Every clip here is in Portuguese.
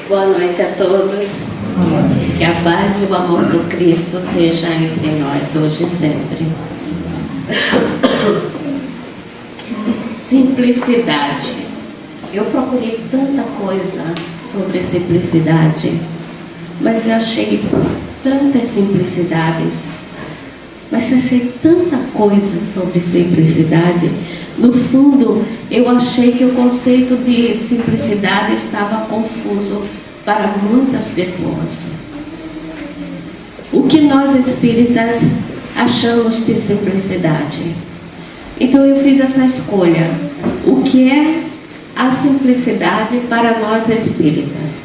Boa noite a todos. Que a paz e o amor do Cristo seja entre nós hoje e sempre. Simplicidade. Eu procurei tanta coisa sobre simplicidade, mas eu achei tantas simplicidades, mas eu achei tanta coisa sobre simplicidade. No fundo, eu achei que o conceito de simplicidade estava confuso para muitas pessoas. O que nós espíritas achamos de simplicidade? Então eu fiz essa escolha. O que é a simplicidade para nós espíritas?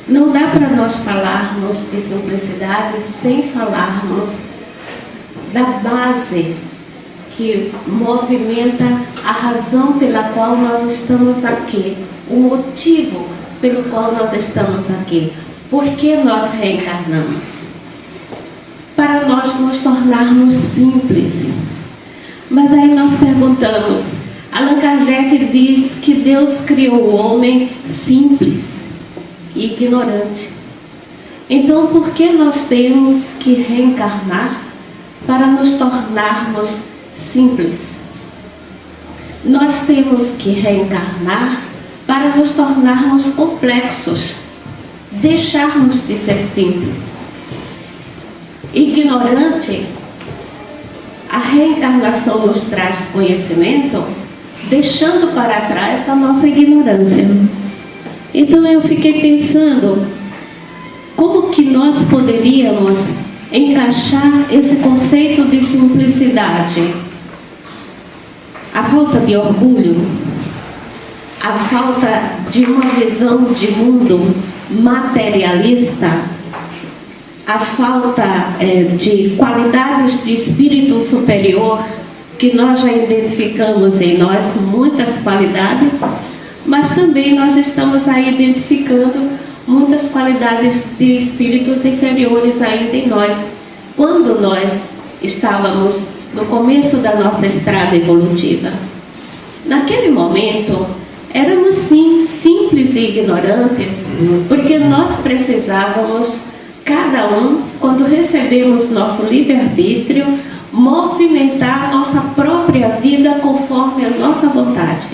Não dá para nós falarmos de simplicidade sem falarmos da base que movimenta a razão pela qual nós estamos aqui, o motivo pelo qual nós estamos aqui. Por que nós reencarnamos? Para nós nos tornarmos simples. Mas aí nós perguntamos, Allan Kardec diz que Deus criou o homem simples e ignorante. Então por que nós temos que reencarnar para nos tornarmos simples? Nós temos que reencarnar para nos tornarmos complexos, deixarmos de ser simples. Ignorante, a reencarnação nos traz conhecimento, deixando para trás a nossa ignorância. Então eu fiquei pensando, como que nós poderíamos encaixar esse conceito de simplicidade? A falta de orgulho, a falta de uma visão de mundo materialista, a falta de qualidades de espírito superior, que nós já identificamos em nós muitas qualidades, mas também nós estamos aí identificando muitas qualidades de espíritos inferiores ainda em nós, quando nós estávamos no começo da nossa estrada evolutiva. Naquele momento, éramos sim simples e ignorantes, porque nós precisávamos, cada um, quando recebemos nosso livre-arbítrio, movimentar a nossa própria vida conforme a nossa vontade.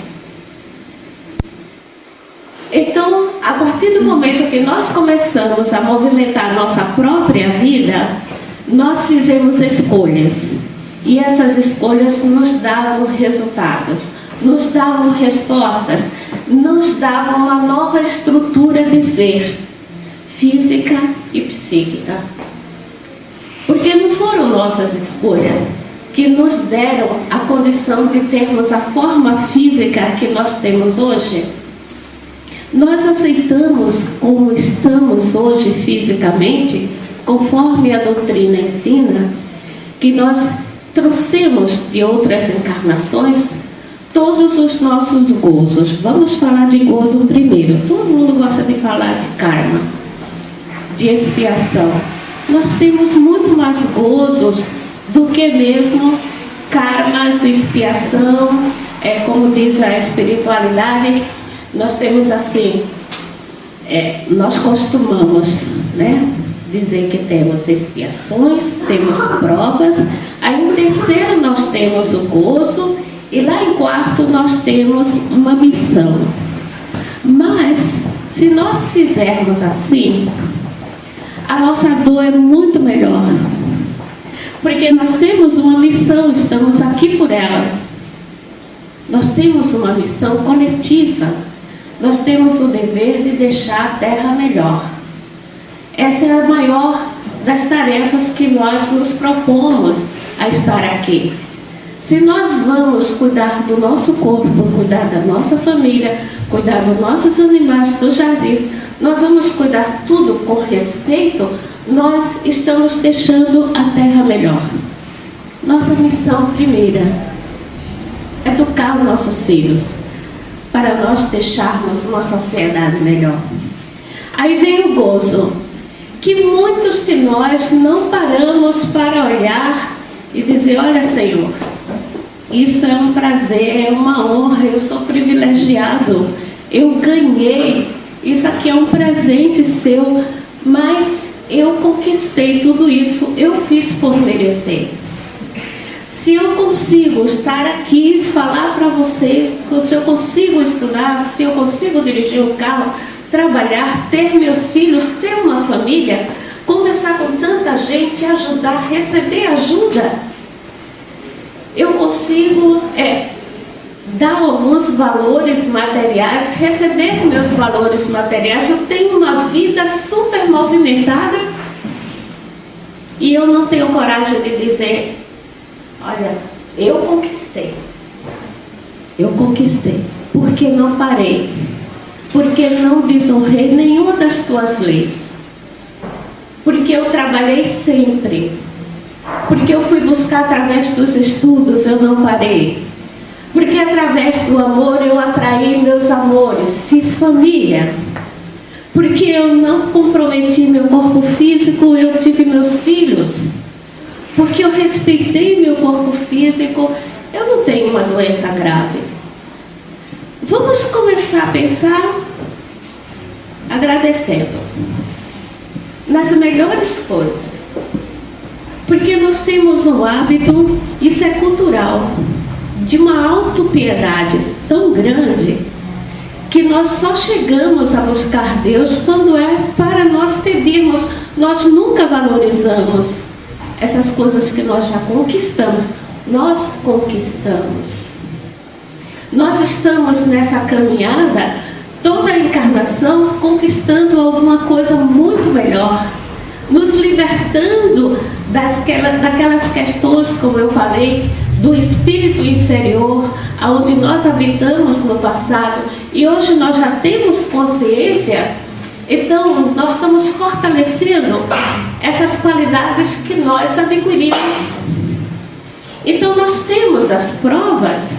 Então, a partir do momento que nós começamos a movimentar a nossa própria vida, nós fizemos escolhas. E essas escolhas nos davam resultados, nos davam respostas, nos davam uma nova estrutura de ser, física e psíquica. Porque não foram nossas escolhas que nos deram a condição de termos a forma física que nós temos hoje. Nós aceitamos como estamos hoje fisicamente, conforme a doutrina ensina, que nós trouxemos de outras encarnações todos os nossos gozos. Vamos falar de gozo primeiro. Todo mundo gosta de falar de karma, de expiação. Nós temos muito mais gozos do que mesmo karmas, expiação, como diz a espiritualidade. Nós temos assim, nós costumamos, dizer que temos expiações, temos provas, aí em terceiro nós temos o gozo e lá em quarto nós temos uma missão. Mas se nós fizermos assim, a nossa dor é muito melhor, porque nós temos uma missão, estamos aqui por ela. Nós temos uma missão coletiva, nós temos o dever de deixar a terra melhor. Essa é a maior das tarefas que nós nos propomos a estar aqui. Se nós vamos cuidar do nosso corpo, cuidar da nossa família, cuidar dos nossos animais, dos jardins, nós vamos cuidar tudo com respeito, nós estamos deixando a terra melhor. Nossa missão primeira é educar os nossos filhos, para nós deixarmos uma sociedade melhor. Aí vem o gozo, que muitos de nós não paramos para olhar e dizer, olha Senhor, isso é um prazer, é uma honra, eu sou privilegiado, eu ganhei isso aqui é um presente seu, mas eu conquistei tudo isso, eu fiz por merecer. Se eu consigo estar aqui e falar para vocês, se eu consigo estudar, se eu consigo dirigir um carro, trabalhar, ter meus filhos, ter uma família, conversar com tanta gente, ajudar, receber ajuda, eu consigo dar alguns valores materiais, receber meus valores materiais. Eu tenho uma vida super movimentada e eu não tenho coragem de dizer: olha, eu conquistei, porque não parei, porque não desonrei nenhuma das tuas leis, porque eu trabalhei sempre, porque eu fui buscar através dos estudos, eu não parei, porque através do amor eu atraí meus amores, fiz família, porque eu não comprometi meu corpo físico, eu tive meus filhos, porque eu respeitei meu corpo físico, eu não tenho uma doença grave. Vamos começar a pensar agradecendo nas melhores coisas, porque nós temos um hábito, isso é cultural, de uma autopiedade tão grande que nós só chegamos a buscar Deus quando é para nós pedirmos. Nós nunca valorizamos essas coisas que nós já conquistamos. Nós conquistamos. Nós estamos nessa caminhada, toda a encarnação, conquistando alguma coisa muito melhor, nos libertando daquelas questões, como eu falei, do espírito inferior, onde nós habitamos no passado, e hoje nós já temos consciência. Então nós estamos fortalecendo essas qualidades que nós adquirimos. Então nós temos as provas,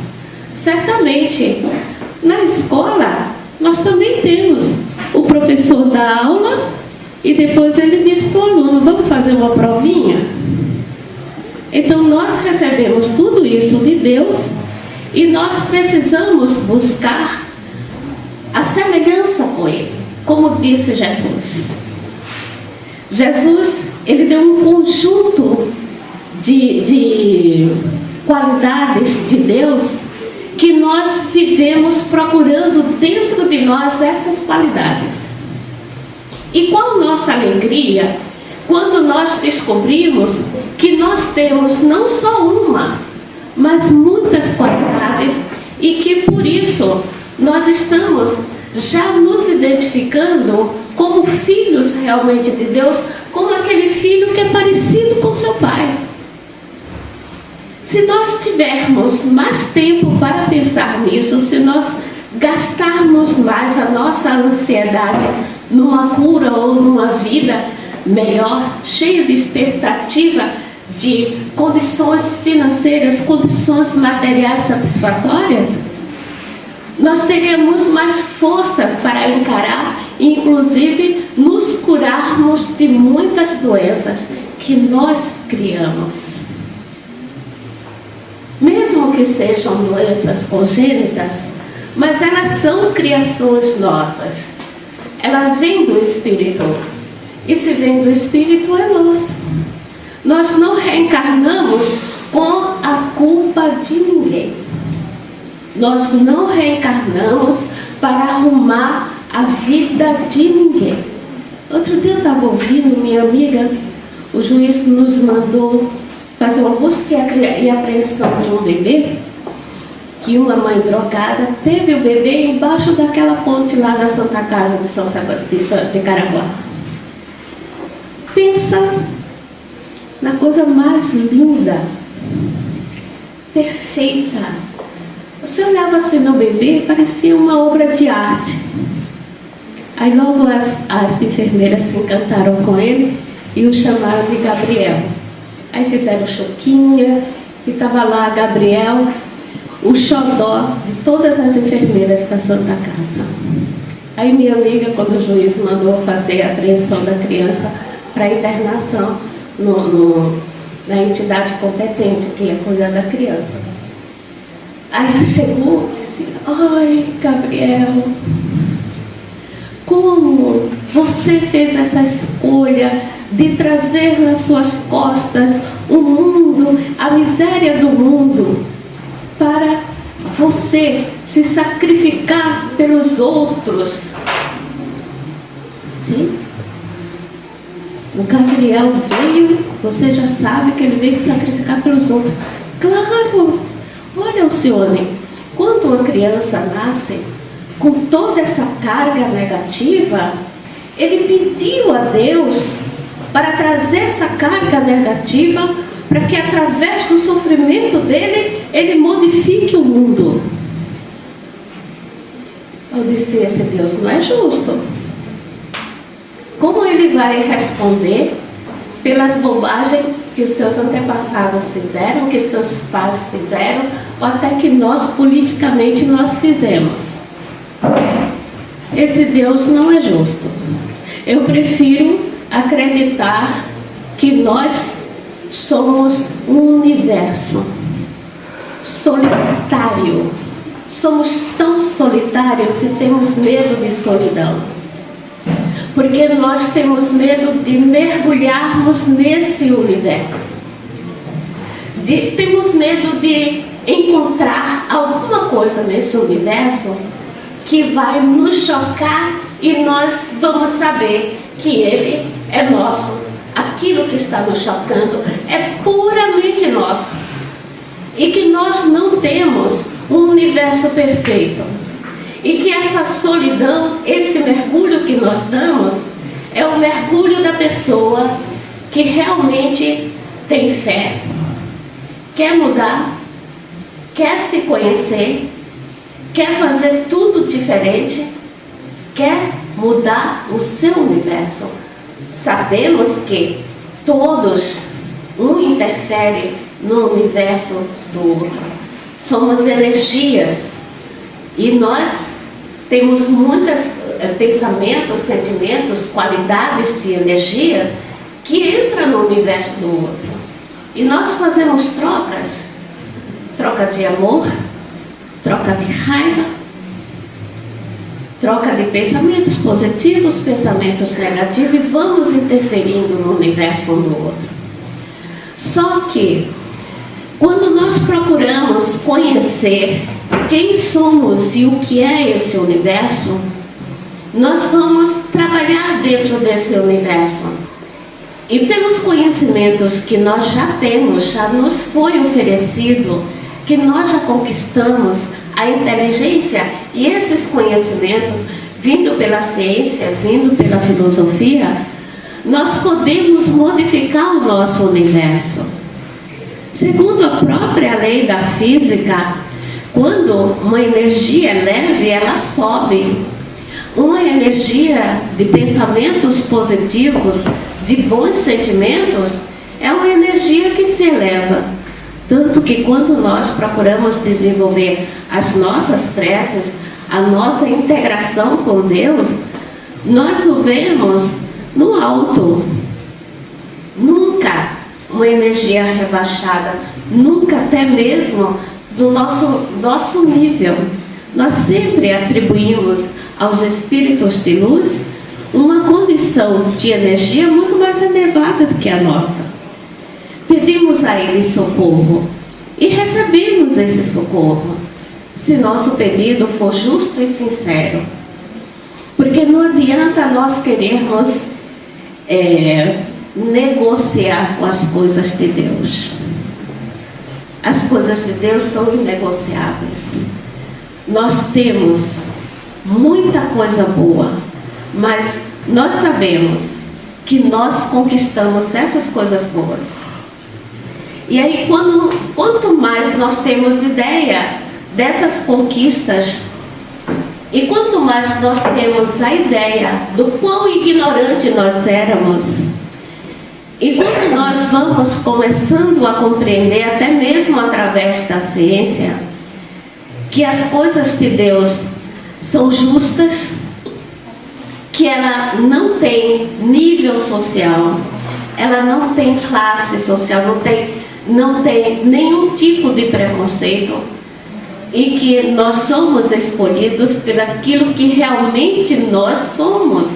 certamente. Na escola nós também temos o professor da aula e depois ele diz para o aluno: vamos fazer uma provinha? Então nós recebemos tudo isso de Deus e nós precisamos buscar a semelhança com Ele, como disse Jesus. Jesus, ele deu um conjunto de qualidades de Deus que nós vivemos procurando dentro de nós essas qualidades. E qual nossa alegria quando nós descobrimos que nós temos não só uma, mas muitas qualidades, e que por isso nós estamos já nos identificando como filhos realmente de Deus, como aquele filho que é parecido com seu pai. Se nós tivermos mais tempo para pensar nisso, se nós gastarmos mais a nossa ansiedade numa cura ou numa vida melhor, cheia de expectativa de condições financeiras, condições materiais satisfatórias, nós teremos mais força para encarar, inclusive nos curarmos de muitas doenças que nós criamos. Mesmo que sejam doenças congênitas, mas elas são criações nossas. Ela vem do Espírito. E se vem do Espírito, é nosso. Nós não reencarnamos com a culpa de ninguém. Nós não reencarnamos para arrumar a vida de ninguém. Outro dia eu estava ouvindo minha amiga, o juiz nos mandou fazer uma busca e apreensão de um bebê, que uma mãe drogada teve o bebê embaixo daquela ponte lá da Santa Casa de Caraguá. Pensa na coisa mais linda, perfeita. Você olhava assim no bebê, parecia uma obra de arte. Aí logo as enfermeiras se encantaram com ele e o chamaram de Gabriel. Aí fizeram choquinha e estava lá Gabriel, o xodó de todas as enfermeiras da Santa Casa. Aí minha amiga, quando o juiz mandou fazer a apreensão da criança para internação na entidade competente que ia cuidar da criança, aí ela chegou e disse: ai, Gabriel, como você fez essa escolha de trazer nas suas costas o mundo, a miséria do mundo, para você se sacrificar pelos outros. Sim. O Gabriel veio, você já sabe que ele veio se sacrificar pelos outros. Claro! Olha, Alcione, quando uma criança nasce com toda essa carga negativa, ele pediu a Deus para trazer essa carga negativa, para que através do sofrimento dele, ele modifique o mundo. Eu disse, esse Deus não é justo. Como ele vai responder pelas bobagens que os seus antepassados fizeram, que seus pais fizeram, ou até que nós politicamente nós fizemos? Esse Deus não é justo. Eu prefiro acreditar que nós somos um universo solitário. Somos tão solitários e temos medo de solidão. Porque nós temos medo de mergulharmos nesse universo. Temos medo de encontrar alguma coisa nesse universo que vai nos chocar e nós vamos saber que ele é nosso. Aquilo que está nos chocando é puramente nosso. E que nós não temos um universo perfeito. E que essa solidão, esse mergulho que nós damos, é o mergulho da pessoa que realmente tem fé, quer mudar, quer se conhecer, quer fazer tudo diferente, quer mudar o seu universo. Sabemos que todos, um interfere no universo do outro. Somos energias. E nós temos muitos pensamentos, sentimentos, qualidades de energia que entram no universo do outro. E nós fazemos trocas. Troca de amor, troca de raiva, troca de pensamentos positivos, pensamentos negativos, e vamos interferindo no universo um do outro. Só que, quando nós procuramos conhecer quem somos e o que é esse universo, nós vamos trabalhar dentro desse universo. E pelos conhecimentos que nós já temos, já nos foi oferecido, que nós já conquistamos a inteligência, e esses conhecimentos, vindo pela ciência, vindo pela filosofia, nós podemos modificar o nosso universo. Segundo a própria lei da física, quando uma energia é leve, ela sobe. Uma energia de pensamentos positivos, de bons sentimentos, é uma energia que se eleva. Tanto que quando nós procuramos desenvolver as nossas preces, a nossa integração com Deus, nós o vemos no alto. Nunca uma energia rebaixada, nunca até mesmo do nosso nível. Nós sempre atribuímos aos espíritos de luz uma condição de energia muito mais elevada do que a nossa. Pedimos a eles socorro e recebemos esse socorro, se nosso pedido for justo e sincero. Porque não adianta nós querermos negociar com as coisas de Deus. As coisas de Deus são inegociáveis. Nós temos muita coisa boa, mas nós sabemos que nós conquistamos essas coisas boas. E aí, quanto mais nós temos ideia dessas conquistas, e quanto mais nós temos a ideia do quão ignorante nós éramos, e quando nós vamos começando a compreender, até mesmo através da ciência, que as coisas de Deus são justas, que ela não tem nível social, ela não tem classe social, não tem nenhum tipo de preconceito, e que nós somos escolhidos pelaquilo que realmente nós somos.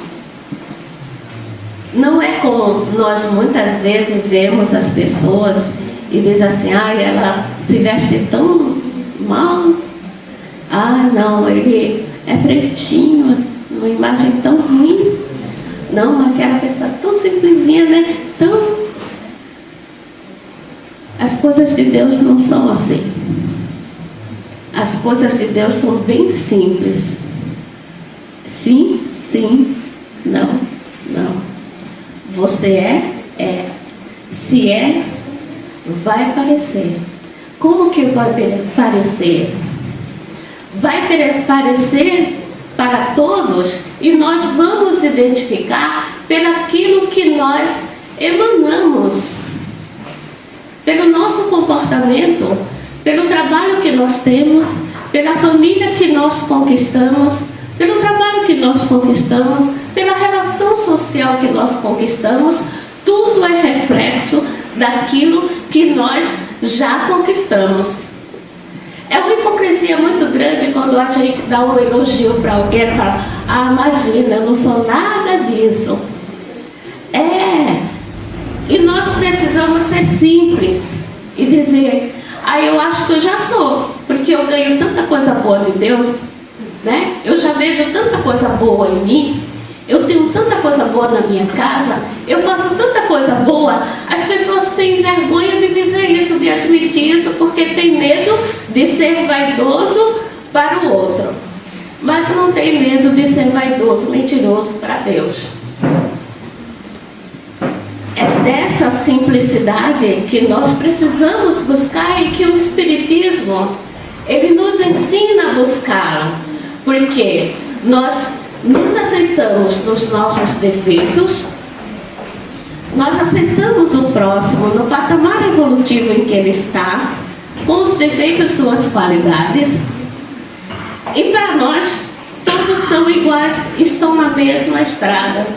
Não é como nós muitas vezes vemos as pessoas e diz assim, ela se veste tão mal, não, ele é pretinho, uma imagem tão ruim, não, aquela pessoa tão simplesinha, né? As coisas de Deus não são assim. As coisas de Deus são bem simples. Sim, sim, não, não. Você é. Se é, vai parecer. Como que vai parecer? Vai parecer para todos e nós vamos identificar pelaquilo que nós emanamos, pelo nosso comportamento, pelo trabalho que nós temos, pela família que nós conquistamos, pelo trabalho que nós conquistamos, pela relação social que nós conquistamos. Tudo é reflexo daquilo que nós já conquistamos. É uma hipocrisia muito grande quando a gente dá um elogio para alguém e fala, imagina, eu não sou nada disso. E nós precisamos ser simples e dizer, eu acho que eu já sou, porque eu ganho tanta coisa boa de Deus, né? Eu já vejo tanta coisa boa em mim, eu tenho tanta coisa boa na minha casa, eu faço tanta coisa boa. As pessoas têm vergonha de dizer isso, de admitir isso, porque tem medo de ser vaidoso para o outro, mas não tem medo de ser vaidoso, mentiroso para Deus. É dessa simplicidade que nós precisamos buscar e que o Espiritismo, ele nos ensina a buscar, porque nós nos aceitamos nos nossos defeitos, nós aceitamos o próximo no patamar evolutivo em que ele está, com os defeitos e suas qualidades, e para nós todos são iguais, estão na mesma estrada,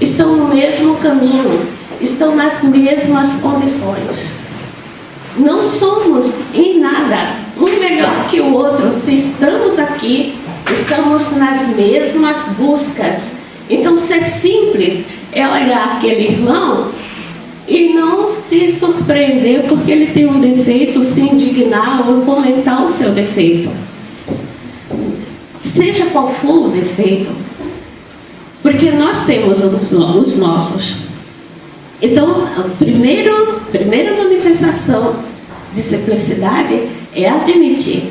estão no mesmo caminho, estão nas mesmas condições. Não somos em nada um melhor que o outro. Se estamos aqui, estamos nas mesmas buscas. Então, ser simples é olhar aquele irmão e não se surpreender porque ele tem um defeito, se indignar ou comentar o seu defeito. Seja qual for o defeito, porque nós temos os nossos. Então, a primeira manifestação de simplicidade é admitir,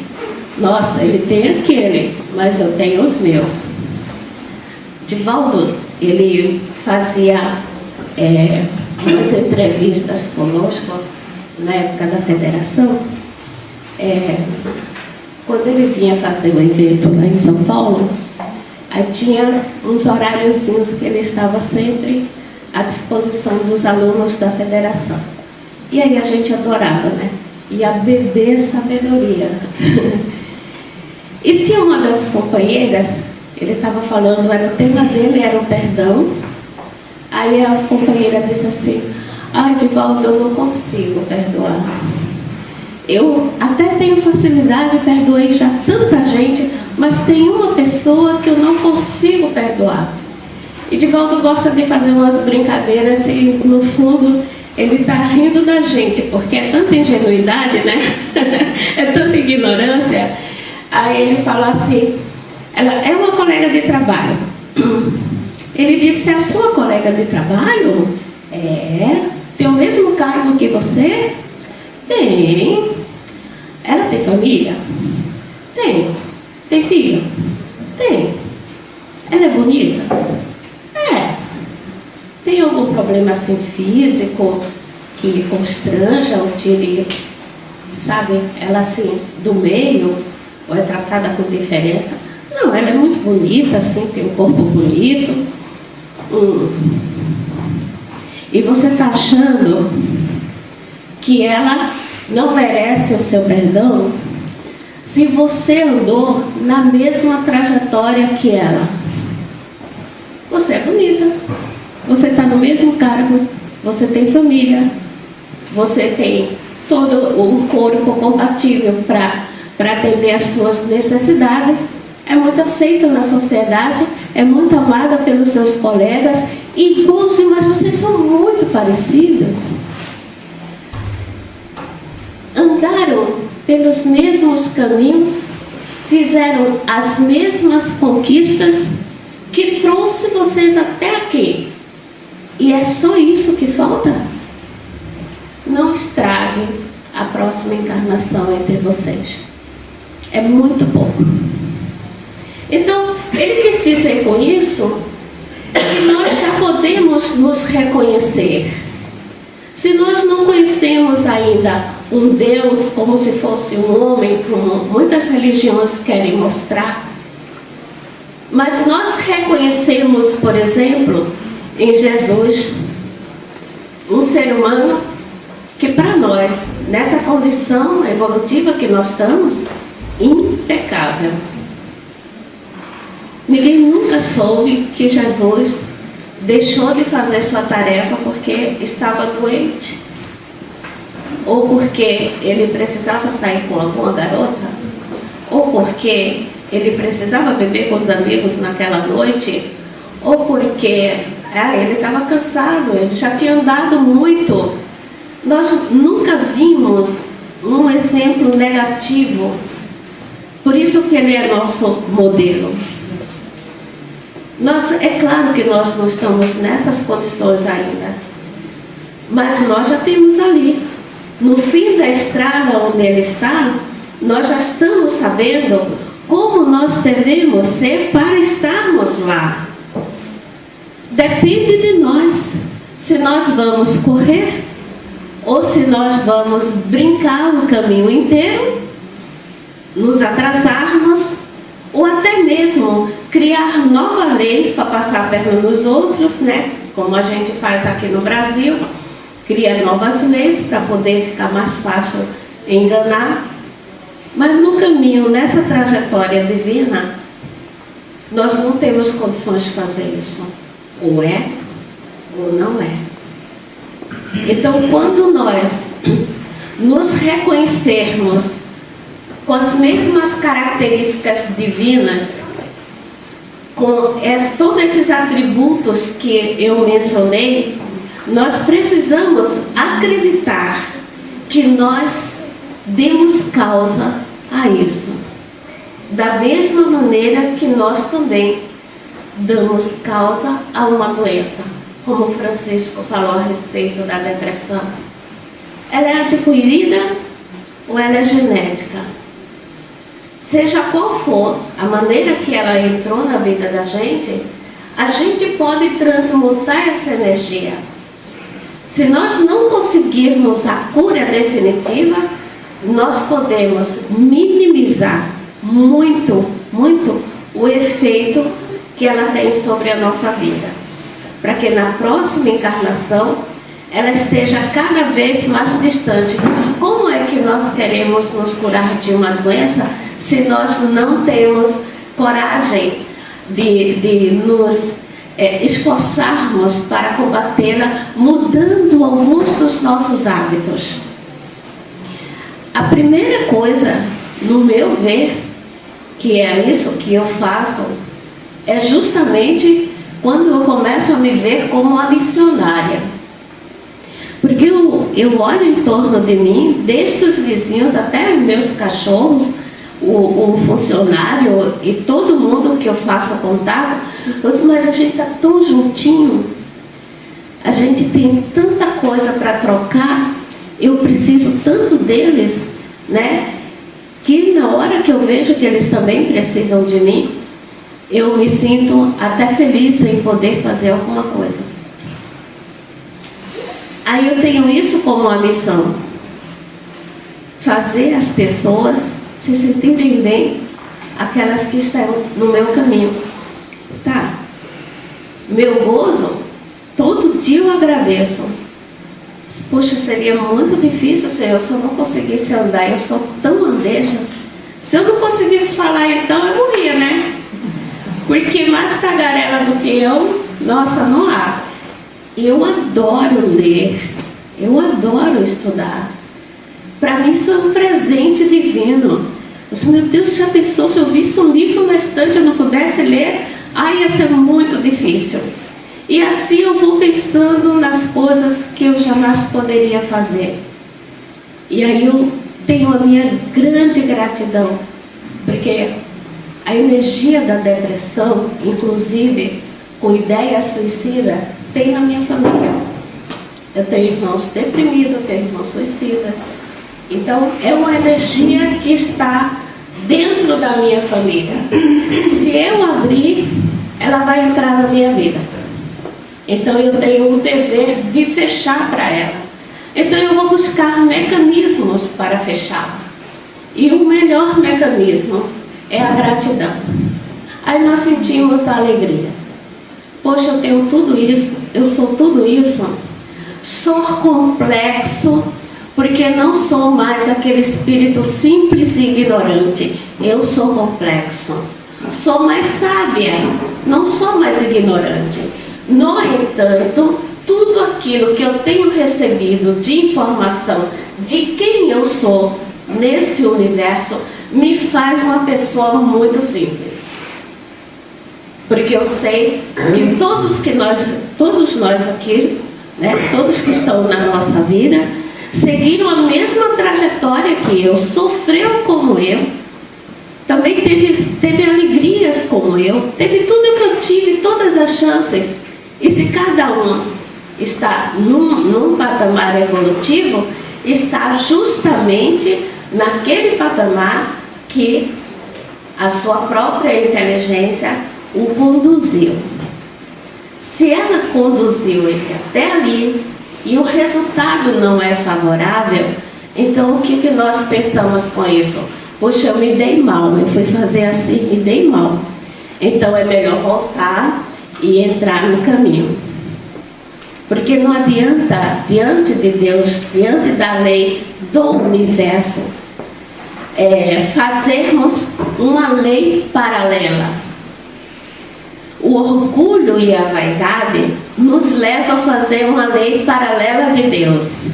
nossa, ele tem aquele, mas eu tenho os meus. Divaldo, ele fazia umas entrevistas conosco na época da federação. Quando ele vinha fazer o evento lá em São Paulo, aí tinha uns horáriozinhos que ele estava sempre à disposição dos alunos da federação. E aí a gente adorava, né? Ia beber sabedoria. E tinha uma das companheiras, ele estava falando, o tema dele era o perdão. Aí a companheira disse assim, Divaldo, eu não consigo perdoar. Eu até tenho facilidade, perdoei já tanta gente, mas tem uma pessoa que eu não consigo perdoar. E Divaldo gosta de fazer umas brincadeiras e, no fundo, ele está rindo da gente, porque é tanta ingenuidade, né? É tanta ignorância. Aí ele fala assim, ela é uma colega de trabalho. Ele disse, a sua colega de trabalho tem o mesmo cargo que você? Tem. Ela tem família? Tem. Tem filho? Tem. Ela é bonita? Tem algum problema assim físico que constranja ou tire, sabe, ela assim do meio, ou é tratada com diferença? Não, ela é muito bonita, assim, tem um corpo bonito. E você está achando que ela não merece o seu perdão se você andou na mesma trajetória que ela? Você é bonita, você está no mesmo cargo, você tem família, você tem todo um corpo compatível para para atender às suas necessidades, é muito aceita na sociedade, é muito amada pelos seus colegas, e Rose, mas vocês são muito parecidas. Andaram pelos mesmos caminhos, fizeram as mesmas conquistas que trouxe vocês até aqui. E é só isso que falta? Não estrague a próxima encarnação entre vocês. É muito pouco. Então, ele quis dizer com isso que nós já podemos nos reconhecer. Se nós não conhecemos ainda um Deus como se fosse um homem, como muitas religiões querem mostrar, mas nós reconhecemos, por exemplo, em Jesus, um ser humano que para nós, nessa condição evolutiva que nós estamos, impecável. Ninguém nunca soube que Jesus deixou de fazer sua tarefa porque estava doente, ou porque ele precisava sair com alguma garota, ou porque ele precisava beber com os amigos naquela noite, ou porque ele estava cansado, ele já tinha andado muito. Nós nunca vimos um exemplo negativo. Por isso que ele é nosso modelo. É claro que nós não estamos nessas condições ainda, mas nós já temos ali, no fim da estrada onde ele está, nós já estamos sabendo como nós devemos ser para estarmos lá. Depende de nós, se nós vamos correr ou se nós vamos brincar o caminho inteiro, nos atrasarmos, ou até mesmo criar novas leis para passar a perna nos outros, né? Como a gente faz aqui no Brasil, cria novas leis para poder ficar mais fácil enganar. Mas no caminho, nessa trajetória divina, nós não temos condições de fazer isso. Ou é, ou não é. Então, quando nós nos reconhecermos com as mesmas características divinas, com todos esses atributos que eu mencionei, nós precisamos acreditar que nós demos causa a isso. Da mesma maneira que nós também damos causa a uma doença, como o Francisco falou a respeito da depressão. Ela é adquirida ou ela é genética? Seja qual for a maneira que ela entrou na vida da gente, a gente pode transmutar essa energia. Se nós não conseguirmos a cura definitiva, nós podemos minimizar muito, muito o efeito que ela tem sobre a nossa vida, para que na próxima encarnação ela esteja cada vez mais distante. Como é que nós queremos nos curar de uma doença se nós não temos coragem de nos esforçarmos para combatê-la, mudando alguns dos nossos hábitos? A primeira coisa, no meu ver, que é isso que eu faço, é justamente quando eu começo a me ver como uma missionária. Porque eu olho em torno de mim, desde os vizinhos até meus cachorros, o funcionário e todo mundo que eu faço contato, eu digo, mas a gente está tão juntinho, a gente tem tanta coisa para trocar, eu preciso tanto deles, né? Que na hora que eu vejo que eles também precisam de mim, eu me sinto até feliz em poder fazer alguma coisa. Aí eu tenho isso como uma missão: fazer as pessoas se sentirem bem, aquelas que estão no meu caminho. Tá? Meu gozo, todo dia eu agradeço. Poxa, seria muito difícil, Senhor, se eu não conseguisse andar. Eu sou tão andeja. Se eu não conseguisse falar, então eu morria, né? Porque mais tagarela do que eu, nossa, não há. Eu adoro ler, eu adoro estudar. Para mim isso é um presente divino. Eu disse, meu Deus, já pensou se eu visse um livro na estante e eu não pudesse ler? Ai, ia ser muito difícil. E assim eu vou pensando nas coisas que eu jamais poderia fazer. E aí eu tenho a minha grande gratidão, porque a energia da depressão, inclusive com ideia suicida, tem na minha família. Eu tenho irmãos deprimidos, eu tenho irmãos suicidas. Então é uma energia que está dentro da minha família. Se eu abrir, ela vai entrar na minha vida. Então eu tenho o dever de fechar para ela. Então eu vou buscar mecanismos para fechar. E o melhor mecanismo é a gratidão. Aí nós sentimos a alegria. Poxa, eu tenho tudo isso, eu sou tudo isso. Sou complexo, porque não sou mais aquele espírito simples e ignorante. Eu sou complexo. Sou mais sábia, não sou mais ignorante. No entanto, tudo aquilo que eu tenho recebido de informação de quem eu sou nesse universo me faz uma pessoa muito simples. Porque eu sei que todos nós aqui, né, todos que estão na nossa vida, seguiram a mesma trajetória que eu, sofreu como eu, também teve alegrias como eu, teve tudo que eu tive, todas as chances. E se cada um está num patamar evolutivo, está justamente naquele patamar que a sua própria inteligência o conduziu. Se ela conduziu ele até ali e o resultado não é favorável, então o que nós pensamos com isso? Poxa, eu me dei mal, eu fui fazer assim, me dei mal. Então é melhor voltar e entrar no caminho. Porque não adianta, diante de Deus, diante da lei do universo, fazermos uma lei paralela. O orgulho e a vaidade nos leva a fazer uma lei paralela de Deus.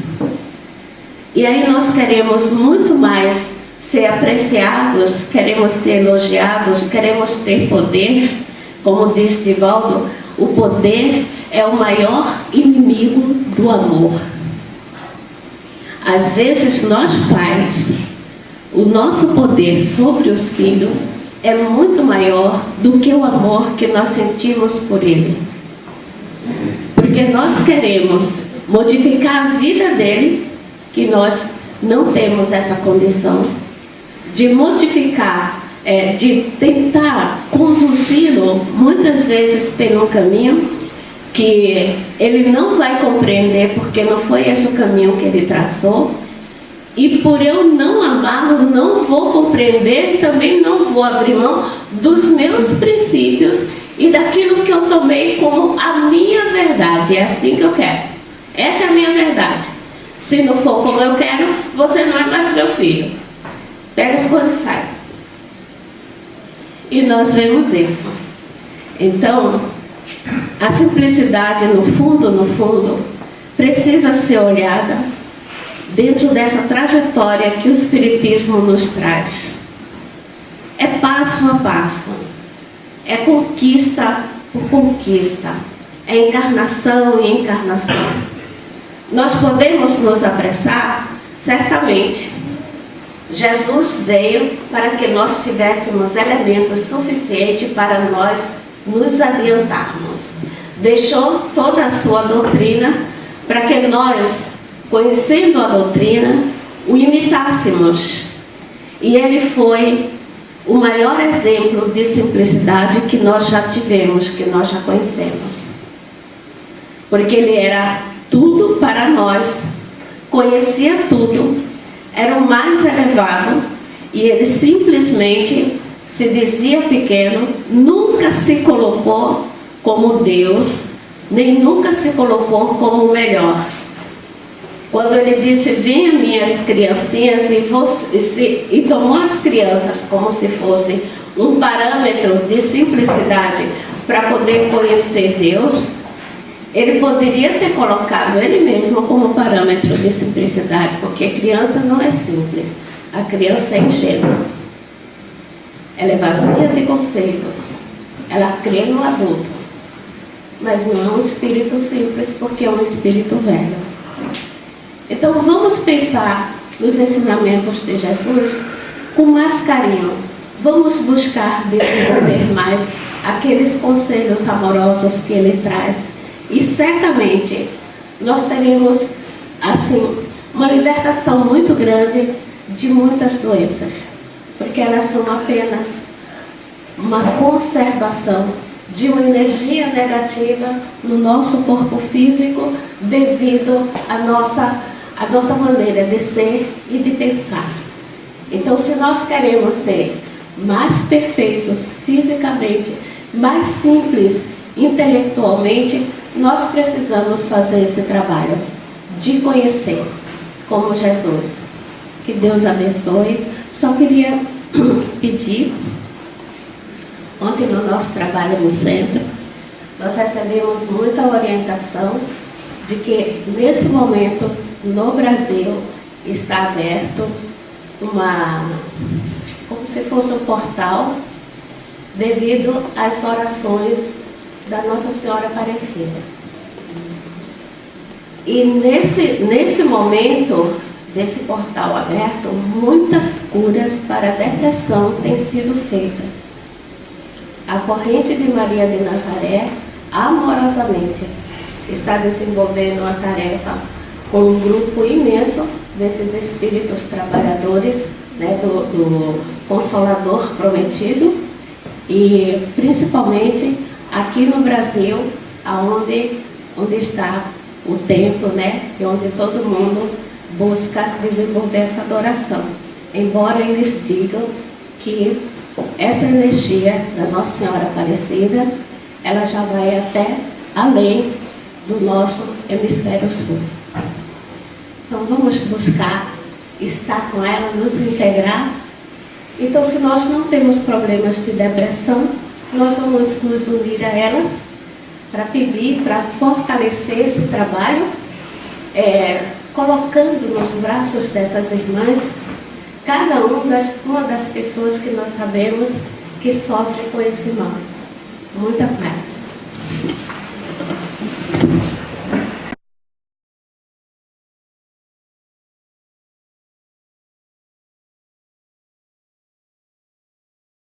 E aí nós queremos muito mais ser apreciados, queremos ser elogiados, queremos ter poder. Como diz Divaldo, o poder é o maior inimigo do amor. Às vezes nós pais, o nosso poder sobre os filhos é muito maior do que o amor que nós sentimos por ele. Porque nós queremos modificar a vida deles, que nós não temos essa condição de modificar, de tentar conduzi-lo muitas vezes pelo caminho que ele não vai compreender, porque não foi esse o caminho que ele traçou. E por eu não amá-lo, não vou compreender e também não vou abrir mão dos meus princípios e daquilo que eu tomei como a minha verdade. É assim que eu quero. Essa é a minha verdade. Se não for como eu quero, você não é mais meu filho. Pega as coisas e sai. E nós vemos isso. Então, a simplicidade no fundo, precisa ser olhada dentro dessa trajetória que o Espiritismo nos traz. É passo a passo, é conquista por conquista, é encarnação em encarnação. Nós podemos nos apressar? Certamente. Jesus veio para que nós tivéssemos elementos suficientes para nós nos adiantarmos. Deixou toda a sua doutrina para que nós, conhecendo a doutrina, o imitássemos. E ele foi o maior exemplo de simplicidade que nós já tivemos, que nós já conhecemos. Porque ele era tudo para nós, conhecia tudo, era o mais elevado, e ele simplesmente se dizia pequeno, nunca se colocou como Deus, nem nunca se colocou como o melhor. Quando ele disse, venha minhas criancinhas, e tomou as crianças como se fosse um parâmetro de simplicidade para poder conhecer Deus, ele poderia ter colocado ele mesmo como parâmetro de simplicidade, porque a criança não é simples, a criança é ingênua. Ela é vazia de conselhos. Ela crê no adulto. Mas não é um espírito simples, porque é um espírito velho. Então vamos pensar nos ensinamentos de Jesus com mais carinho. Vamos buscar desenvolver mais aqueles conselhos amorosos que ele traz. E certamente nós teremos, assim, uma libertação muito grande de muitas doenças. Porque elas são apenas uma conservação de uma energia negativa no nosso corpo físico devido à nossa maneira de ser e de pensar. Então, se nós queremos ser mais perfeitos fisicamente, mais simples intelectualmente, nós precisamos fazer esse trabalho de conhecer como Jesus. Que Deus abençoe. Só queria pedir, ontem no nosso trabalho no centro, nós recebemos muita orientação de que nesse momento no Brasil está aberto como se fosse um portal devido às orações da Nossa Senhora Aparecida. E nesse momento desse portal aberto, muitas curas para a depressão têm sido feitas. A corrente de Maria de Nazaré, amorosamente, está desenvolvendo uma tarefa com um grupo imenso desses espíritos trabalhadores, né, do Consolador Prometido, e principalmente aqui no Brasil, onde está o templo, né, e onde todo mundo busca desenvolver essa adoração. Embora eles digam que essa energia da Nossa Senhora Aparecida, ela já vai até além do nosso hemisfério sul. Então vamos buscar estar com ela, nos integrar. Então, se nós não temos problemas de depressão, nós vamos nos unir a elas para pedir, para fortalecer esse trabalho, colocando nos braços dessas irmãs cada uma das pessoas que nós sabemos que sofre com esse mal. Muita paz.